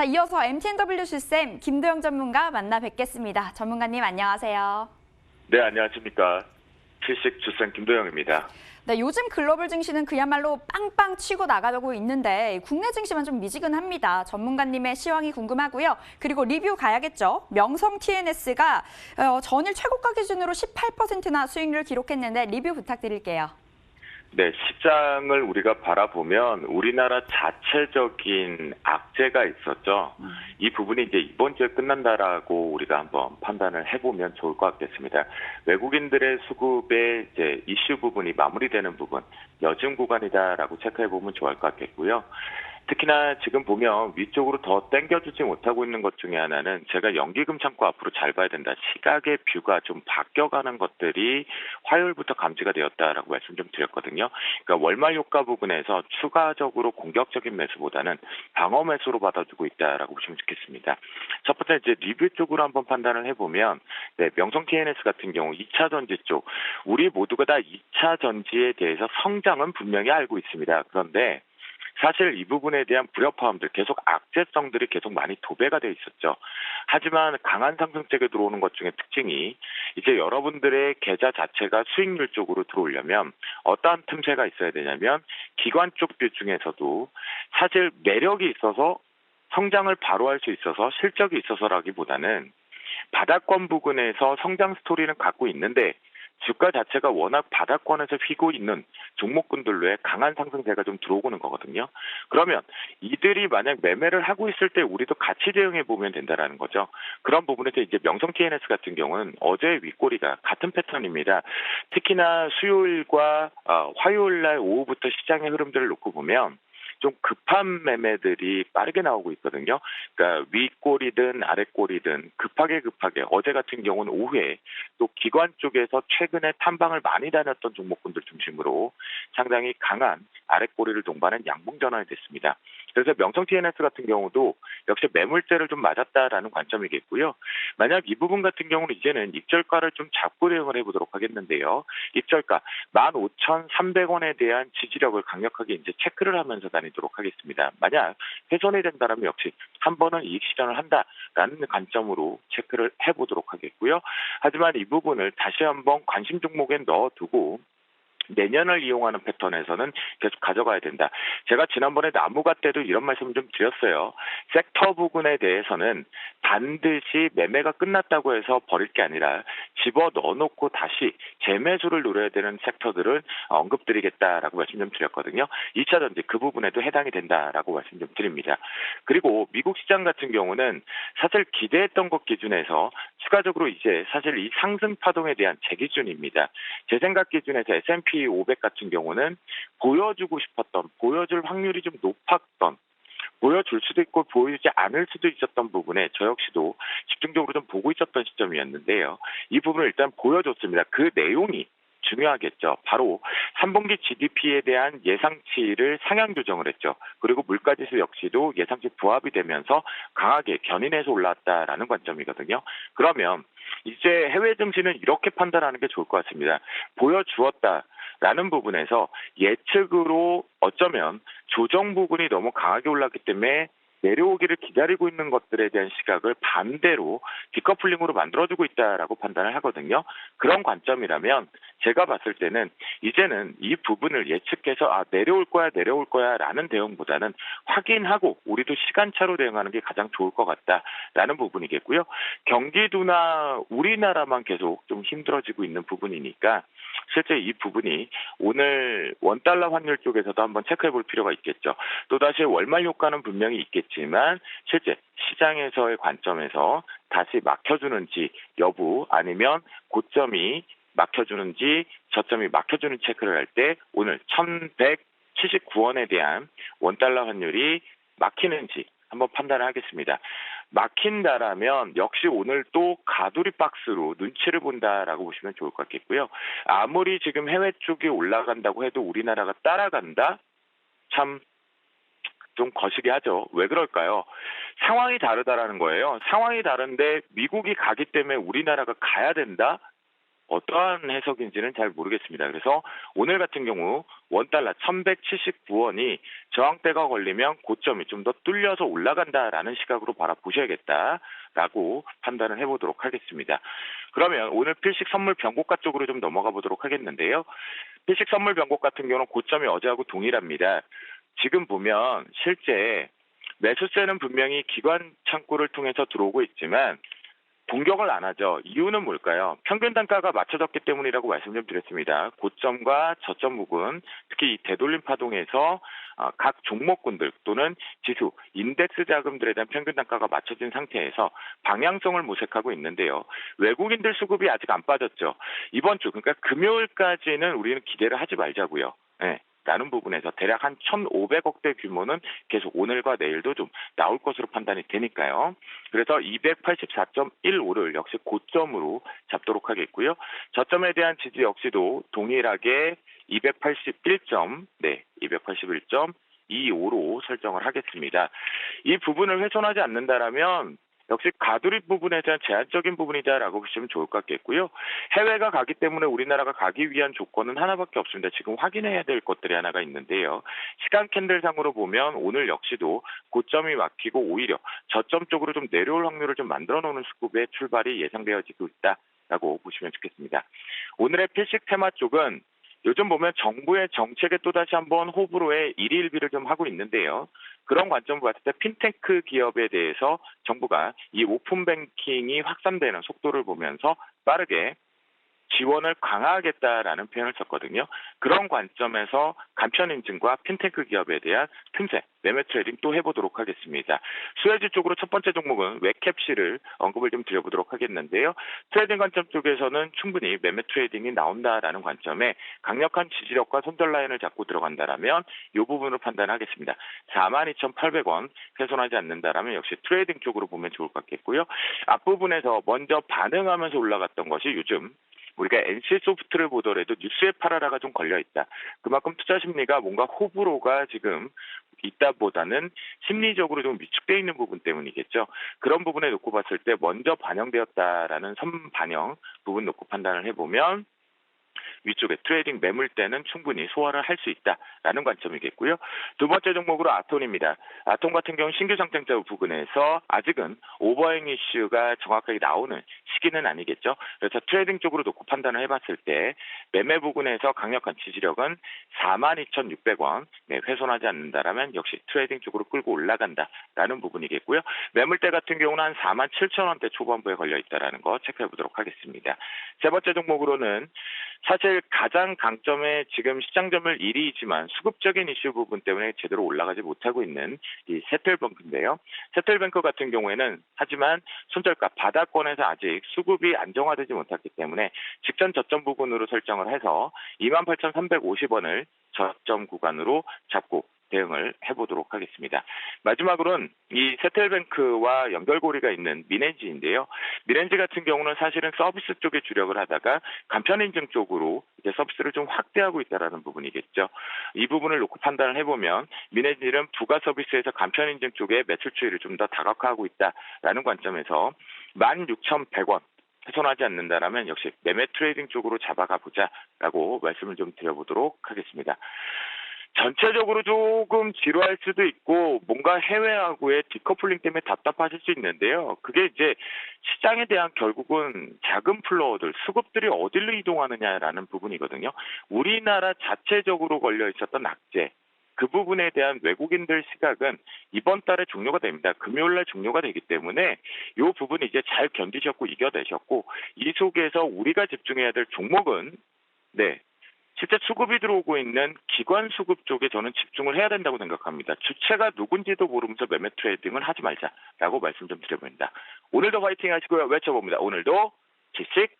자, 이어서 MTNW 주쌤 김도영 전문가 만나 뵙겠습니다. 전문가님 안녕하세요. 네, 안녕하십니까. 필식 주생 김도영입니다. 네, 요즘 글로벌 증시는 그야말로 빵빵 치고 나가고 있는데 국내 증시만 좀 미지근합니다. 전문가님의 시황이 궁금하고요. 그리고 리뷰 가야겠죠. 명성 TNS가 전일 최고가 기준으로 18%나 수익률 기록했는데 리뷰 부탁드릴게요. 네, 시장을 우리가 바라보면 우리나라 자체적인 악재가 있었죠. 이 부분이 이제 이번 주에 끝난다라고 우리가 한번 판단을 해보면 좋을 것 같겠습니다. 외국인들의 수급의 이제 이슈 부분이 마무리되는 부분, 여증 구간이다라고 체크해보면 좋을 것 같겠고요. 특히나 지금 보면 위쪽으로 더 당겨주지 못하고 있는 것 중에 하나는 제가 연기금 창고 앞으로 잘 봐야 된다. 시각의 뷰가 좀 바뀌어가는 것들이 화요일부터 감지가 되었다라고 말씀 좀 드렸거든요. 그러니까 월말 효과 부분에서 추가적으로 공격적인 매수보다는 방어 매수로 받아주고 있다라고 보시면 좋겠습니다. 첫 번째 이제 리뷰 쪽으로 한번 판단을 해보면 네, 명성 TNS 같은 경우 2차 전지 쪽 우리 모두가 다 2차 전지에 대해서 성장은 분명히 알고 있습니다. 그런데 사실 이 부분에 대한 불협화음들 계속 악재성들이 계속 많이 도배가 돼 있었죠. 하지만 강한 상승책에 들어오는 것 중에 특징이 이제 여러분들의 계좌 자체가 수익률 쪽으로 들어오려면 어떠한 틈새가 있어야 되냐면 기관 쪽 뷰 중에서도 사실 매력이 있어서 성장을 바로 할 수 있어서 실적이 있어서라기보다는 바닥권 부근에서 성장 스토리는 갖고 있는데 주가 자체가 워낙 바닥권에서 휘고 있는 종목군들로의 강한 상승세가 좀 들어오는 거거든요. 그러면 이들이 만약 매매를 하고 있을 때 우리도 같이 대응해 보면 된다라는 거죠. 그런 부분에서 이제 명성 TNS 같은 경우는 어제의 윗꼬리가 같은 패턴입니다. 특히나 수요일과 화요일 날 오후부터 시장의 흐름들을 놓고 보면 좀 급한 매매들이 빠르게 나오고 있거든요. 그러니까 윗꼬리든 아랫꼬리든 급하게 어제 같은 경우는 오후에 또 기관 쪽에서 최근에 탐방을 많이 다녔던 종목군들 중심으로 상당히 강한 아랫꼬리를 동반한 양봉 전환이 됐습니다. 그래서 명성 TNS 같은 경우도 역시 매물대를 좀 맞았다라는 관점이겠고요. 만약 이 부분 같은 경우는 이제는 입절가를 좀 잡고 대응을 해보도록 하겠는데요. 입절가 15,300원에 대한 지지력을 강력하게 이제 체크를 하면서 다니도록 하겠습니다. 만약 훼손이 된다면 역시 한 번은 이익 실현을 한다라는 관점으로 체크를 해보도록 하겠고요. 하지만 이 부분을 다시 한번 관심 종목에 넣어두고 내년을 이용하는 패턴에서는 계속 가져가야 된다. 제가 지난번에 나무가 때도 이런 말씀을 좀 드렸어요. 섹터 부분에 대해서는 반드시 매매가 끝났다고 해서 버릴 게 아니라 집어 넣어놓고 다시 재매수를 노려야 되는 섹터들을 언급드리겠다라고 말씀 좀 드렸거든요. 2차 전지 그 부분에도 해당이 된다라고 말씀 좀 드립니다. 그리고 미국 시장 같은 경우는 사실 기대했던 것 기준에서 추가적으로 이제 사실 이 상승 파동에 대한 제 기준입니다. 제 생각 기준에서 S&P 500 같은 경우는 보여주고 싶었던, 보여줄 확률이 좀 높았던, 보여줄 수도 있고 보이지 않을 수도 있었던 부분에 저 역시도 집중적으로 좀 보고 있었던 시점이었는데요. 이 부분을 일단 보여줬습니다. 그 내용이 중요하겠죠. 바로 3분기 GDP에 대한 예상치를 상향 조정을 했죠. 그리고 물가지수 역시도 예상치 부합이 되면서 강하게 견인해서 올랐다라는 관점이거든요. 그러면 이제 해외 증시는 이렇게 판단하는 게 좋을 것 같습니다. 보여주었다라는 부분에서 예측으로 어쩌면 조정 부분이 너무 강하게 올랐기 때문에 내려오기를 기다리고 있는 것들에 대한 시각을 반대로 디커플링으로 만들어주고 있다라고 판단을 하거든요. 그런 관점이라면 제가 봤을 때는 이제는 이 부분을 예측해서 내려올 거야 라는 대응보다는 확인하고 우리도 시간차로 대응하는 게 가장 좋을 것 같다라는 부분이겠고요. 경기도나 우리나라만 계속 좀 힘들어지고 있는 부분이니까 실제 이 부분이 오늘 원달러 환율 쪽에서도 한번 체크해 볼 필요가 있겠죠. 또다시 월말 효과는 분명히 있겠지만 실제 시장에서의 관점에서 다시 막혀주는지 여부 아니면 고점이 막혀주는지 저점이 막혀주는 체크를 할 때 오늘 1179원에 대한 원달러 환율이 막히는지 한번 판단을 하겠습니다. 막힌다라면 역시 오늘 또 가두리 박스로 눈치를 본다라고 보시면 좋을 것 같겠고요. 아무리 지금 해외 쪽이 올라간다고 해도 우리나라가 따라간다? 참 좀 거시기 하죠. 왜 그럴까요? 상황이 다르다라는 거예요. 상황이 다른데 미국이 가기 때문에 우리나라가 가야 된다? 어떠한 해석인지는 잘 모르겠습니다. 그래서 오늘 같은 경우 원달러 1179원이 저항대가 걸리면 고점이 좀 더 뚫려서 올라간다라는 시각으로 바라보셔야겠다라고 판단을 해보도록 하겠습니다. 그러면 오늘 필식 선물 변고가 쪽으로 좀 넘어가 보도록 하겠는데요. 필식 선물 변곡 같은 경우는 고점이 어제하고 동일합니다. 지금 보면 실제 매수세는 분명히 기관 창구를 통해서 들어오고 있지만 공격을 안 하죠. 이유는 뭘까요? 평균 단가가 맞춰졌기 때문이라고 말씀 좀 드렸습니다. 고점과 저점 부분, 특히 이 되돌림 파동에서 각 종목군들 또는 지수, 인덱스 자금들에 대한 평균 단가가 맞춰진 상태에서 방향성을 모색하고 있는데요. 외국인들 수급이 아직 안 빠졌죠. 이번 주, 그러니까 금요일까지는 우리는 기대를 하지 말자고요. 네. 라는 부분에서 대략 한 1,500억대 규모는 계속 오늘과 내일도 좀 나올 것으로 판단이 되니까요. 그래서 284.15를 역시 고점으로 잡도록 하겠고요. 저점에 대한 지지 역시도 동일하게 281.25로 설정을 하겠습니다. 이 부분을 훼손하지 않는다라면 역시 가두리 부분에 대한 제한적인 부분이다라고 보시면 좋을 것 같겠고요. 해외가 가기 때문에 우리나라가 가기 위한 조건은 하나밖에 없습니다. 지금 확인해야 될 것들이 하나가 있는데요. 시간 캔들상으로 보면 오늘 역시도 고점이 막히고 오히려 저점 쪽으로 좀 내려올 확률을 좀 만들어 놓는 수급의 출발이 예상되어지고 있다라고 보시면 좋겠습니다. 오늘의 필식 테마 쪽은 요즘 보면 정부의 정책에 또다시 한번 호불호의 일희일비를 좀 하고 있는데요. 그런 관점을 봤을 때 핀테크 기업에 대해서 정부가 이 오픈뱅킹이 확산되는 속도를 보면서 빠르게 지원을 강화하겠다라는 표현을 썼거든요. 그런 관점에서 간편인증과 핀테크 기업에 대한 틈새, 매매 트레이딩 또 해보도록 하겠습니다. 수혜주 쪽으로 첫 번째 종목은 웹캡시를 언급을 좀 드려보도록 하겠는데요. 트레이딩 관점 쪽에서는 충분히 매매 트레이딩이 나온다라는 관점에 강력한 지지력과 손절 라인을 잡고 들어간다라면 이 부분을 판단하겠습니다. 42,800원 훼손하지 않는다라면 역시 트레이딩 쪽으로 보면 좋을 것 같겠고요. 앞부분에서 먼저 반응하면서 올라갔던 것이 요즘 우리가 NC소프트를 보더라도 뉴스에 팔아라가 좀 걸려있다. 그만큼 투자 심리가 뭔가 호불호가 지금 있다보다는 심리적으로 좀 위축되어 있는 부분 때문이겠죠. 그런 부분에 놓고 봤을 때 먼저 반영되었다라는 선반영 부분 놓고 판단을 해보면 위쪽에 트레이딩 매물대는 충분히 소화를 할 수 있다라는 관점이겠고요. 두 번째 종목으로 아톤입니다. 아톤 같은 경우는 신규 상장자 부근에서 아직은 오버행 이슈가 정확하게 나오는 시기는 아니겠죠. 그래서 트레이딩 쪽으로 놓고 판단을 해봤을 때 매매 부근에서 강력한 지지력은 42,600원 훼손하지 않는다라면 역시 트레이딩 쪽으로 끌고 올라간다라는 부분이겠고요. 매물대 같은 경우는 한 47,000원대 초반부에 걸려있다라는 거 체크해보도록 하겠습니다. 세 번째 종목으로는 사실 가장 강점에 지금 시장점을 1위이지만 수급적인 이슈 부분 때문에 제대로 올라가지 못하고 있는 이 세틀뱅크인데요. 세틀뱅크 같은 경우에는 하지만 손절가 바닥권에서 아직 수급이 안정화되지 못했기 때문에 직전 저점 부분으로 설정을 해서 28,350원을 저점 구간으로 잡고 대응을 해보도록 하겠습니다. 마지막으로는 이 세틀뱅크와 연결고리가 있는 미넨지인데요. 미넨지 같은 경우는 사실은 서비스 쪽에 주력을 하다가 간편인증 쪽으로 이제 서비스를 좀 확대하고 있다는 부분이겠죠. 이 부분을 놓고 판단을 해보면 미넨지는 부가 서비스에서 간편인증 쪽에 매출 추이를 좀 더 다각화하고 있다라는 관점에서 16,100원 훼손하지 않는다라면 역시 매매 트레이딩 쪽으로 잡아가 보자라고 말씀을 좀 드려보도록 하겠습니다. 전체적으로 조금 지루할 수도 있고 뭔가 해외하고의 디커플링 때문에 답답하실 수 있는데요. 그게 이제 시장에 대한 결국은 자금 플로어들, 수급들이 어디로 이동하느냐라는 부분이거든요. 우리나라 자체적으로 걸려 있었던 악재, 그 부분에 대한 외국인들 시각은 이번 달에 종료가 됩니다. 금요일날 종료가 되기 때문에 이 부분이 이제 잘 견디셨고 이겨내셨고 이 속에서 우리가 집중해야 될 종목은 실제 수급이 들어오고 있는 기관 수급 쪽에 저는 집중을 해야 된다고 생각합니다. 주체가 누군지도 모르면서 매매 트레이딩을 하지 말자라고 말씀 좀 드려봅니다. 오늘도 화이팅 하시고요. 외쳐봅니다. 오늘도 지식